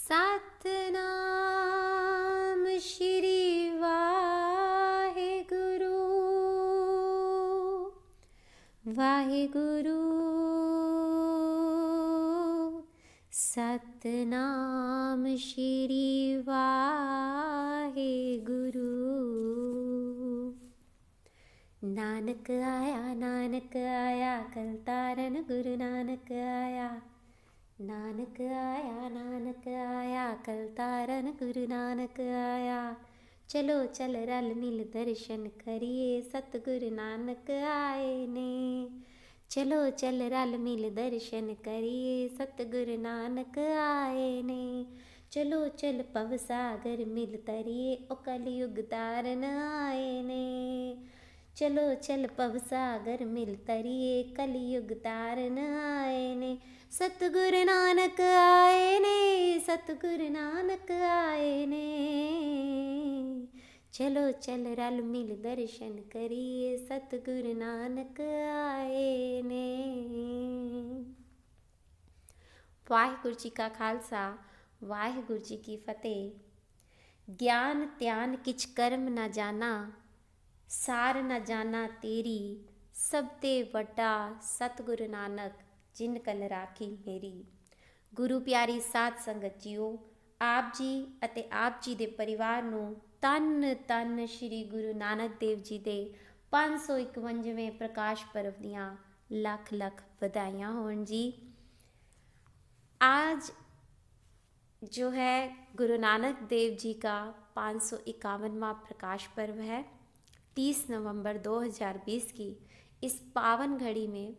सतनाम श्री वाहेगुरु वाहेगुरु। सतनाम श्री वाहेगुरु। नानक आया कल तारन गुरु नानक आया। नानक आया कल तारन गुरु नानक आया। चलो चल रल मिल दर्शन करिए सतगुरु नानक आए ने। चलो चल रल मिल दर्शन करिए सतगुरु नानक आए ने। चलो चल पव सागर मिल तरिए ओ कलयुग तारन आए ने। चलो चल पव सागर मिल तरिए कलयुग तारन आए ने। सतगुरु नानक आए ने। सतगुरु नानक आए ने। चलो चल रल मिल दर्शन करिए सतगुरु नानक आए ने। वाहिगुरु जी का खालसा वाहिगुरु जी की फतेह। ज्ञान त्यान किछ कर्म न जाना, सार न जाना तेरी। सब ते वड्डा सतगुरु नानक जिन कल राखी मेरी। गुरु प्यारी साध संगत जीओ, ਆਪ ਜੀ ਅਤੇ ਆਪ ਜੀ ਦੇ ਪਰਿਵਾਰ ਨੂੰ ਧੰਨ ਧੰਨ ਸ਼੍ਰੀ ਗੁਰੂ ਨਾਨਕ ਦੇਵ ਜੀ ਦੇ 551ਵੇਂ ਪ੍ਰਕਾਸ਼ ਪਰਵ ਦੀਆਂ ਲੱਖ ਲੱਖ ਵਧਾਈਆਂ ਹੋਣ ਜੀ। आज जो है गुरु नानक देव जी का 551वां प्रकाश पर्व है। 30 नवंबर 2020 की इस पावन घड़ी में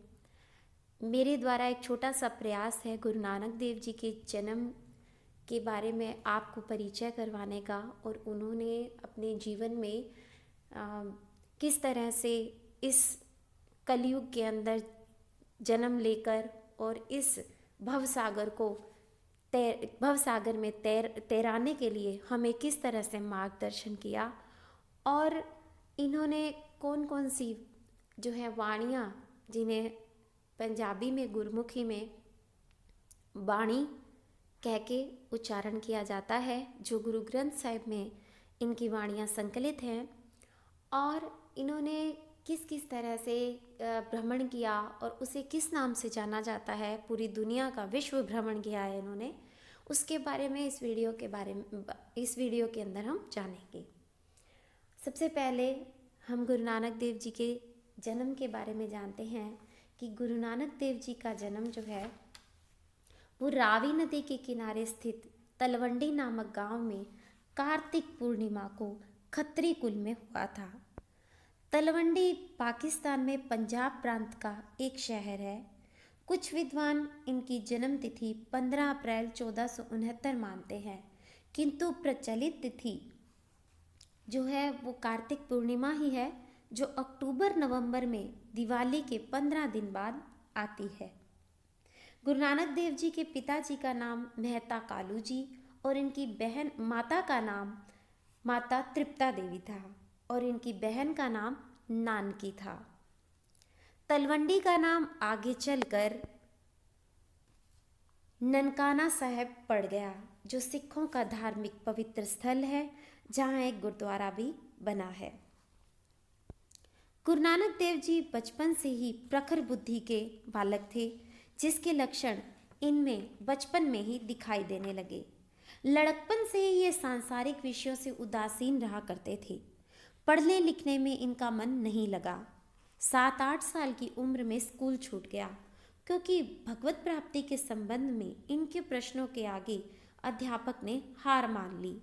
मेरे द्वारा एक छोटा सा प्रयास है गुरु नानक देव जी के जन्म के बारे में आपको परिचय करवाने का, और उन्होंने अपने जीवन में किस तरह से इस कलयुग के अंदर जन्म लेकर और इस भवसागर को भवसागर में तैराने के लिए हमें किस तरह से मार्गदर्शन किया, और इन्होंने कौन कौन सी जो है वाणियाँ, जिन्हें पंजाबी में गुरमुखी में वाणी कह के उच्चारण किया जाता है, जो गुरु ग्रंथ साहिब में इनकी वाणियाँ संकलित हैं, और इन्होंने किस किस तरह से भ्रमण किया और उसे किस नाम से जाना जाता है, पूरी दुनिया का विश्व भ्रमण किया है इन्होंने, उसके बारे में इस वीडियो के अंदर हम जानेंगे। सबसे पहले हम गुरु नानक देव जी के जन्म के बारे में जानते हैं कि गुरु नानक देव जी का जन्म जो है वो रावी नदी के किनारे स्थित तलवंडी नामक गांव में कार्तिक पूर्णिमा को खत्री कुल में हुआ था। तलवंडी पाकिस्तान में पंजाब प्रांत का एक शहर है। कुछ विद्वान इनकी जन्म तिथि 15 अप्रैल 1469 मानते हैं, किंतु प्रचलित तिथि जो है वो कार्तिक पूर्णिमा ही है, जो अक्टूबर नवंबर में दिवाली के 15 दिन बाद आती है। गुरु नानक देव जी के पिताजी का नाम मेहता कालू जी और इनकी बहन माता का नाम माता तृप्ता देवी था, और इनकी बहन का नाम नानकी था। तलवंडी का नाम आगे चलकर ननकाना साहिब पड़ गया, जो सिखों का धार्मिक पवित्र स्थल है, जहाँ एक गुरुद्वारा भी बना है। गुरु नानक देव जी बचपन से ही प्रखर बुद्धि के बालक थे, जिसके लक्षण इनमें बचपन में ही दिखाई देने लगे। लड़कपन से ही ये सांसारिक विषयों से उदासीन रहा करते थे। पढ़ने लिखने में इनका मन नहीं लगा। 7-8 साल की उम्र में स्कूल छूट गया, क्योंकि भगवत प्राप्ति के संबंध में इनके प्रश्नों के आगे अध्यापक ने हार मान ली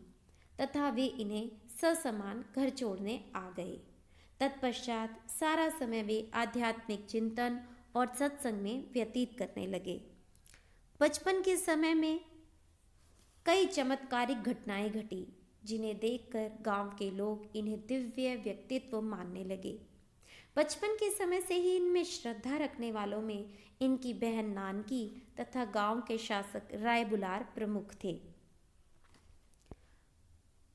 तथा वे इन्हें ससमान घर छोड़ने आ गए। तत्पश्चात सारा समय वे आध्यात्मिक चिंतन और सत्संग में व्यतीत करने लगे। बचपन के समय में कई चमत्कारिक घटनाएं घटी, जिन्हें देखकर गांव के लोग इन्हें दिव्य व्यक्तित्व मानने लगे। बचपन के समय से ही इनमें श्रद्धा रखने वालों में इनकी बहन नानकी तथा गांव के शासक राय बुलार प्रमुख थे।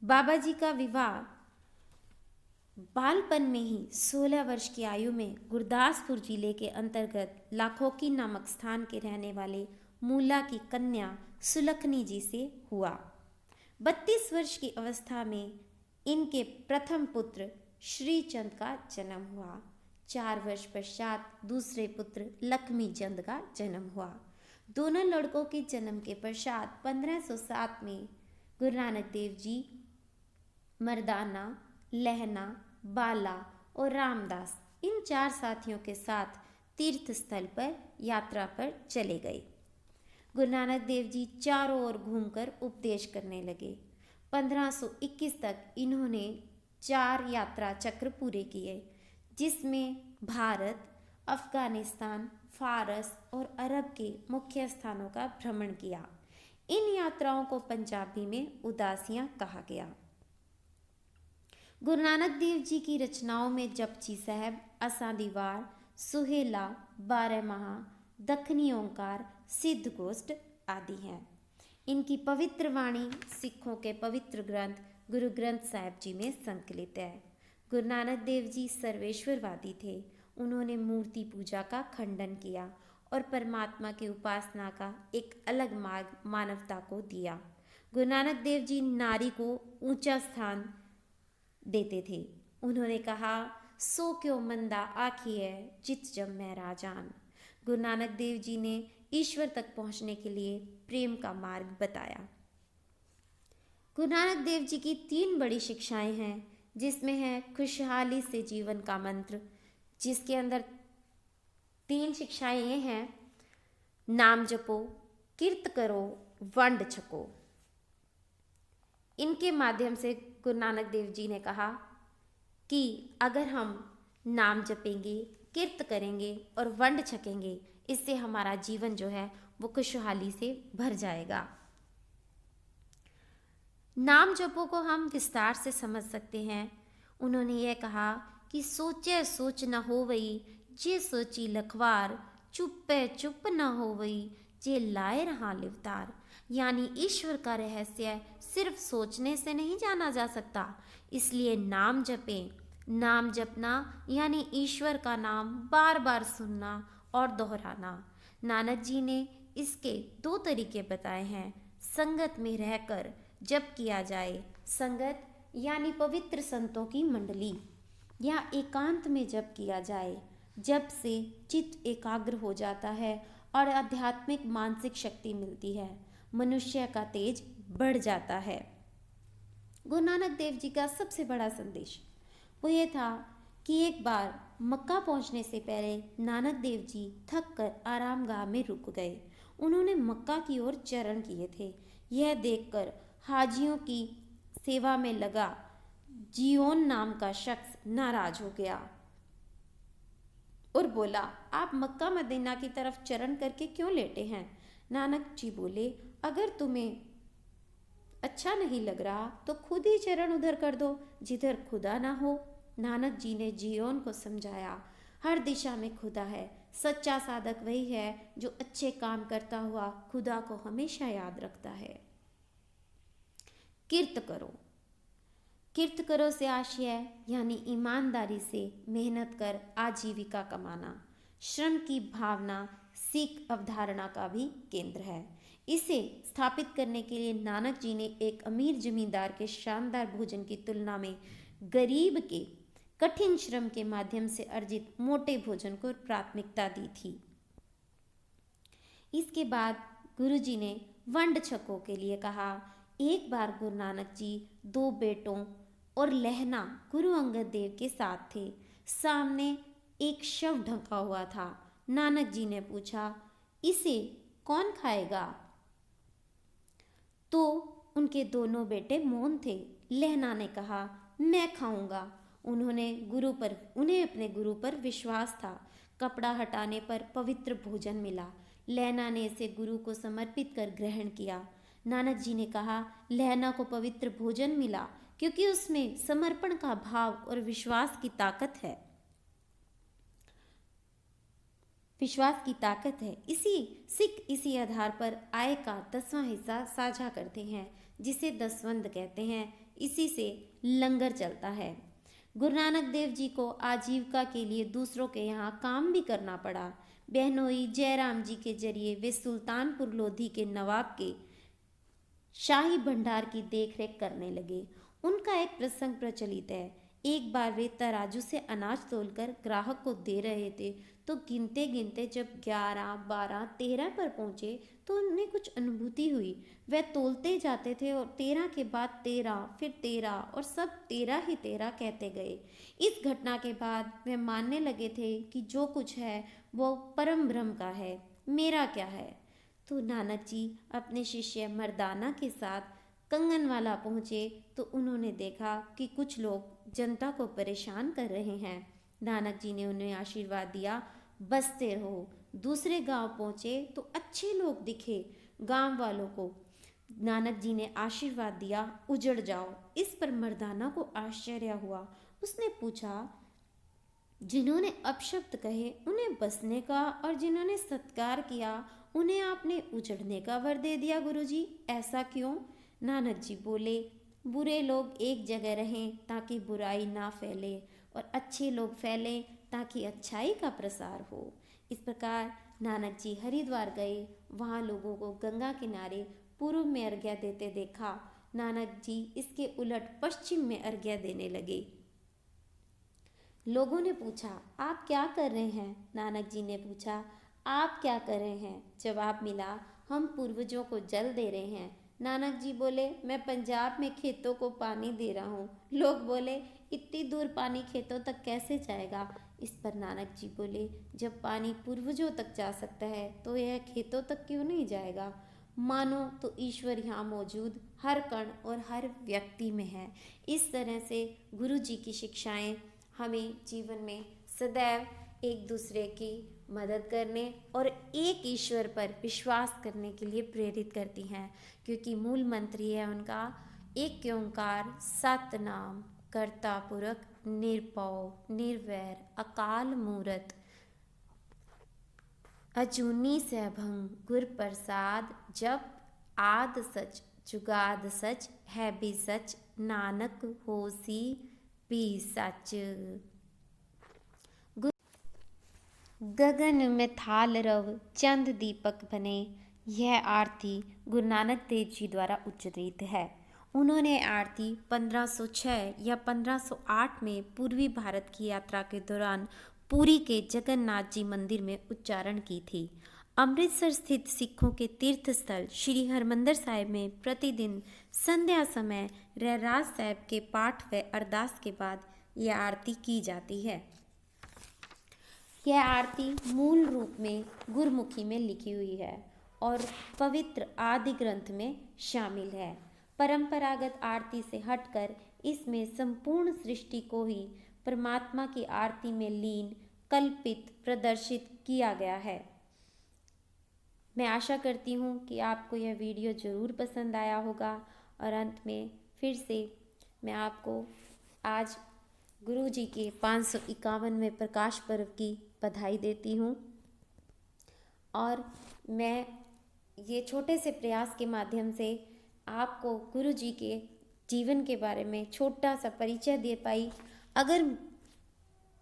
बाबा जी का विवाह बालपन में ही 16 वर्ष की आयु में गुरदासपुर जिले के अंतर्गत लाखोकी नामक स्थान के रहने वाले मूला की कन्या सुलखनी जी से हुआ। 32 वर्ष की अवस्था में इनके प्रथम पुत्र श्रीचंद का जन्म हुआ। 4 वर्ष पश्चात दूसरे पुत्र लक्ष्मी चंद का जन्म हुआ। दोनों लड़कों के जन्म के पश्चात 1507 में गुरु नानक देव जी मर्दाना, लहना, बाला और रामदास इन 4 साथियों के साथ तीर्थ स्थल पर यात्रा पर चले गए। गुरु नानक देव जी चारों ओर घूमकर उपदेश करने लगे। 1521 तक इन्होंने 4 यात्रा चक्र पूरे किए, जिसमें भारत, अफगानिस्तान, फारस और अरब के मुख्य स्थानों का भ्रमण किया। इन यात्राओं को पंजाबी में उदासियां कहा गया। गुरु नानक देव जी की रचनाओं में जपजी साहब, असां दी वार, सुहेला, 12 माह, दखनी ओंकार, सिद्ध गोष्ठ आदि हैं। इनकी पवित्र वाणी सिखों के पवित्र ग्रंथ गुरु ग्रंथ साहिब जी में संकलित है। गुरु नानक देव जी सर्वेश्वरवादी थे। उन्होंने मूर्ति पूजा का खंडन किया और परमात्मा की उपासना का एक अलग मार्ग मानवता को दिया। गुरु नानक देव जी नारी को ऊंचा स्थान देते थे। उन्होंने कहा, सो क्यों मंदा आखिए जित जब मैं राजान। गुरु नानक देव जी ने ईश्वर तक पहुंचने के लिए प्रेम का मार्ग बताया। गुरु नानक देव जी की 3 बड़ी शिक्षाएं हैं, जिसमें है खुशहाली से जीवन का मंत्र, जिसके अंदर 3 शिक्षाएं ये हैं, नाम जपो, किरत करो, वंड छको। इनके माध्यम से गुरु नानक देव जी ने कहा कि अगर हम नाम जपेंगे, किरत करेंगे और वंड छकेंगे, इससे हमारा जीवन जो है वो खुशहाली से भर जाएगा। नाम जपो को हम विस्तार से समझ सकते हैं। उन्होंने यह कहा कि सोचे सोच न होवई, जे सोची लखवार, चुप्पे चुप न होवई, जे लाए रहा लिवतार। यानी ईश्वर का रहस्य सिर्फ सोचने से नहीं जाना जा सकता, इसलिए नाम जपें। नाम जपना यानी ईश्वर का नाम बार बार सुनना और दोहराना। नानक जी ने इसके 2 तरीके बताए हैं। संगत में रहकर जप किया जाए, संगत यानी पवित्र संतों की मंडली, या एकांत में जप किया जाए। जप से चित्त एकाग्र हो जाता है और आध्यात्मिक मानसिक शक्ति मिलती है, मनुष्य का तेज बढ़ जाता है। गुरु नानक देव जी का सबसे बड़ा संदेश वो ये था कि एक बार मक्का पहुंचने से पहले नानक देव जी थक कर आरामगाह में रुक गए। उन्होंने मक्का की ओर चरण किए थे। यह देखकर हाजियों की सेवा में लगा जियोन नाम का शख्स नाराज हो गया और बोला, आप मक्का मदीना की तरफ चरण करके क्यों लेटे हैं? नानक जी बोले, अगर तुम्हें अच्छा नहीं लग रहा तो खुद ही चरण उधर कर दो जिधर खुदा ना हो। नानक जी ने जियोन को समझाया, हर दिशा में खुदा है। सच्चा साधक वही है जो अच्छे काम करता हुआ खुदा को हमेशा याद रखता है। किरत करो। किरत करो से आशय यानी ईमानदारी से मेहनत कर आजीविका कमाना। श्रम की भावना सिख अवधारणा का भी केंद्र है। इसे स्थापित करने के लिए नानक जी ने एक अमीर जमींदार के शानदार भोजन की तुलना में गरीब के कठिन श्रम के माध्यम से अर्जित मोटे भोजन को प्राथमिकता दी थी। इसके बाद गुरु जी ने वंड छकों के लिए कहा। एक बार गुरु नानक जी 2 बेटों और लहना गुरु अंगद देव के साथ थे। सामने एक शव ढका हुआ था। नानक जी ने पूछा, इसे कौन खाएगा? तो उनके दोनों बेटे मौन थे। लहना ने कहा, मैं खाऊंगा। उन्हें अपने गुरु पर विश्वास था। कपड़ा हटाने पर पवित्र भोजन मिला। लहना ने इसे गुरु को समर्पित कर ग्रहण किया। नानक जी ने कहा, लहना को पवित्र भोजन मिला क्योंकि उसमें समर्पण का भाव और विश्वास की ताकत है। इसी आधार पर आय का 10वां हिस्सा साझा करते हैं, जिसे दसवंध कहते हैं। इसी से लंगर चलता है। गुरु नानक देव जी को आजीविका के लिए दूसरों के यहाँ काम भी करना पड़ा। बहनोई जयराम जी के जरिए वे सुल्तानपुर लोधी के नवाब के शाही भंडार की देखरेख करने लगे। उनका एक प्रसंग प्रचलित है। एक बार वे तराजू से अनाज तोलकर ग्राहक को दे रहे थे, तो गिनते गिनते जब 11, 12, 13 पर पहुंचे तो उन्हें कुछ अनुभूति हुई। वे तोलते जाते थे और 13 के बाद 13, फिर 13 और सब 13 ही 13 कहते गए। इस घटना के बाद वे मानने लगे थे कि जो कुछ है वो परम ब्रह्म का है, मेरा क्या है। तो नानक जी अपने शिष्य मर्दाना के साथ कंगनवाला पहुँचे तो उन्होंने देखा कि कुछ लोग जनता को परेशान कर रहे हैं। नानक जी ने उन्हें आशीर्वाद दिया, बसते रहो। दूसरे गांव पहुँचे तो अच्छे लोग दिखे। गांव वालों को नानक जी ने आशीर्वाद दिया, उजड़ जाओ। इस पर मर्दाना को आश्चर्य हुआ। उसने पूछा, जिन्होंने अपशब्द कहे उन्हें बसने का और जिन्होंने सत्कार किया उन्हें आपने उजड़ने का वर दे दिया गुरुजी, ऐसा क्यों? नानक जी बोले, बुरे लोग एक जगह रहें ताकि बुराई ना फैले और अच्छे लोग फैलें ताकि अच्छाई का प्रसार हो। इस प्रकार नानक जी हरिद्वार गए। वहाँ लोगों को गंगा किनारे पूर्व में अर्घ्य देते देखा। नानक जी इसके उलट पश्चिम में अर्घ्य देने लगे। लोगों ने पूछा, आप क्या कर रहे हैं? नानक जी ने पूछा, आप क्या कर रहे हैं? जवाब मिला, हम पूर्वजों को जल दे रहे हैं। नानक जी बोले, मैं पंजाब में खेतों को पानी दे रहा हूँ। लोग बोले, इतनी दूर पानी खेतों तक कैसे जाएगा? इस पर नानक जी बोले, जब पानी पूर्वजों तक जा सकता है तो यह खेतों तक क्यों नहीं जाएगा? मानो तो ईश्वर यहाँ मौजूद हर कण और हर व्यक्ति में है। इस तरह से गुरु जी की शिक्षाएं हमें जीवन में सदैव एक दूसरे की मदद करने और एक ईश्वर पर विश्वास करने के लिए प्रेरित करती हैं, क्योंकि मूल मंत्र ही है उनका, एक ओंकार सतनाम कर्ता पुरख निरभव निर्वैर अकाल मूरत अजूनी सैभं गुर प्रसाद, जब आद सच जुगाद सच है भी सच, नानक होसी भी सच। गगन में थाल रव चंद दीपक बने, यह आरती गुरु नानक देव जी द्वारा उच्चारित है। उन्होंने आरती 1506 या 1508 में पूर्वी भारत की यात्रा के दौरान पुरी के जगन्नाथ जी मंदिर में उच्चारण की थी। अमृतसर स्थित सिखों के तीर्थ स्थल श्री हरमंदिर साहिब में प्रतिदिन संध्या समय रहरास साहिब के पाठ व अरदास के बाद यह आरती की जाती है। यह आरती मूल रूप में गुरमुखी में लिखी हुई है और पवित्र आदि ग्रंथ में शामिल है। परंपरागत आरती से हटकर इसमें संपूर्ण सृष्टि को ही परमात्मा की आरती में लीन, कल्पित, प्रदर्शित किया गया है। मैं आशा करती हूँ कि आपको यह वीडियो ज़रूर पसंद आया होगा और अंत में फिर से मैं आपको आज गुरु जी के 551वें प्रकाश पर्व की बधाई देती हूँ और मैं ये छोटे से प्रयास के माध्यम से आपको गुरु जी के जीवन के बारे में छोटा सा परिचय दे पाई। अगर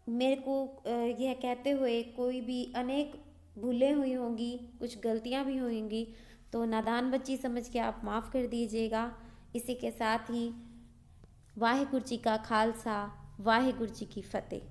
मेरे को यह कहते हुए कोई भी अनेक भूलें हुई होंगी, कुछ गलतियाँ भी होंगी, तो नादान बच्ची समझ के आप माफ़ कर दीजिएगा। इसी के साथ ही वाहिगुरु जी का खालसा, वाहिगुरु जी की फतेह।